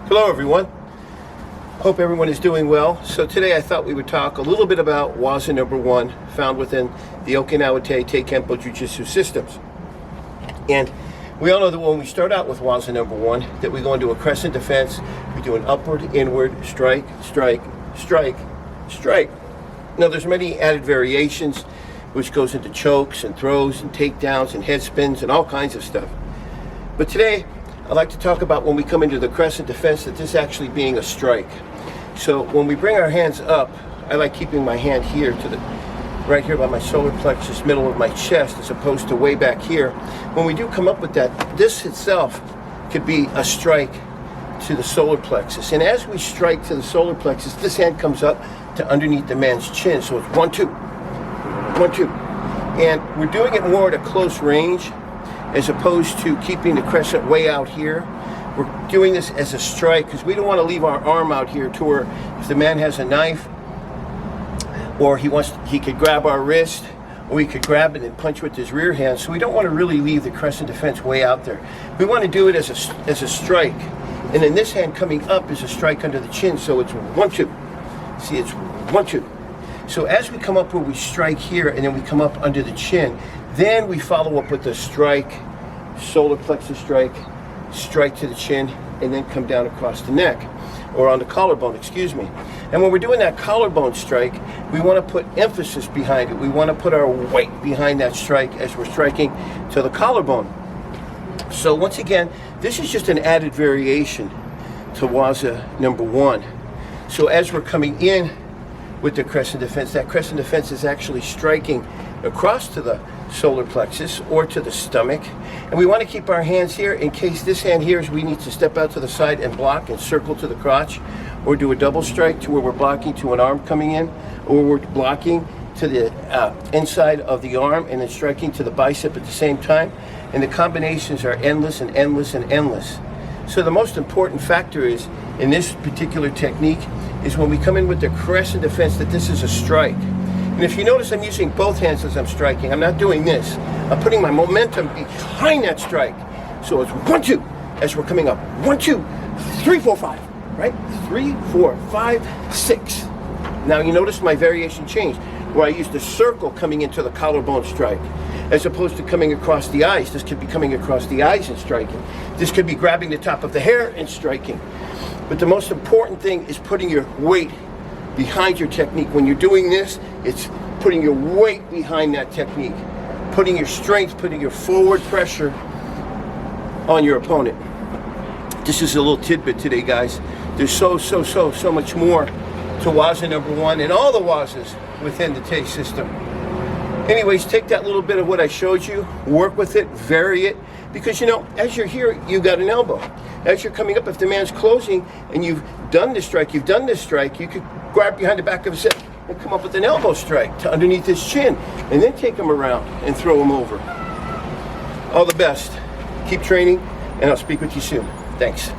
Hello everyone. Hope everyone is doing well. So today I thought we would talk a little bit about Waza No.1 found within the okinawa-te Te-Kempo-Jujitsu systems. And we all know that when we start out with Waza No.1 that we go into a crescent defense, we do an upward, inward, strike, strike, strike, strike. Now there's many added variations which goes into chokes and throws and takedowns and head spins and all kinds of stuff. But today I'd like to talk about when we come into the crescent defense that this actually being a strike. So when we bring our hands up, I like keeping my hand here to the right here by my solar plexus, middle of my chest, as opposed to way back here. When we do come up with that, this itself could be a strike to the solar plexus. And as we strike to the solar plexus, this hand comes up to underneath the man's chin. So it's 1, 2, 1, 2. And we're doing it more at a close range, as opposed to keeping the crescent way out here. We're doing this as a strike because we don't want to leave our arm out here to where if the man has a knife or he could grab our wrist, or he could grab it and punch with his rear hand. So we don't want to really leave the crescent defense way out there. We want to do it as a strike. And then this hand coming up is a strike under the chin. So it's 1, 2. See, it's 1, 2. So as we come up where we strike here and then we come up under the chin, then we follow up with the strike, solar plexus strike, strike to the chin, and then come down across the neck, or on the collarbone, excuse me. And when we're doing that collarbone strike, we want to put emphasis behind it. We want to put our weight behind that strike as we're striking to the collarbone. So once again, this is just an added variation to Waza No.1. So as we're coming in with the crescent defense, that crescent defense is actually striking across to the solar plexus or to the stomach, and we want to keep our hands here in case this hand here is we need to step out to the side and block and circle to the crotch, or do a double strike to where we're blocking to an arm coming in, or we're blocking to the inside of the arm and then striking to the bicep at the same time. And the combinations are endless and endless and endless. So the most important factor is in this particular technique is when we come in with the crescent defense that this is a strike. And if you notice, I'm using both hands as I'm striking. I'm not doing this. I'm putting my momentum behind that strike. So it's 1, 2 as we're coming up. 1, 2, 3, 4, 5. Right? 3, 4, 5, 6. Now you notice my variation changed, where I used the circle coming into the collarbone strike, as opposed to coming across the eyes. This could be coming across the eyes and striking. This could be grabbing the top of the hair and striking. But the most important thing is putting your weight behind your technique. When you're doing this, it's putting your weight behind that technique, putting your strength, putting your forward pressure on your opponent. This is a little tidbit today, guys. There's so much more to Waza No.1 and all the Wazas within the Te system. Anyways, take that little bit of what I showed you, work with it, vary it, because you know, as you're here, you got an elbow. As you're coming up, if the man's closing and you've done this strike, you could grab behind the back of his head and come up with an elbow strike to underneath his chin, and then take him around and throw him over. All the best. Keep training, and I'll speak with you soon. Thanks.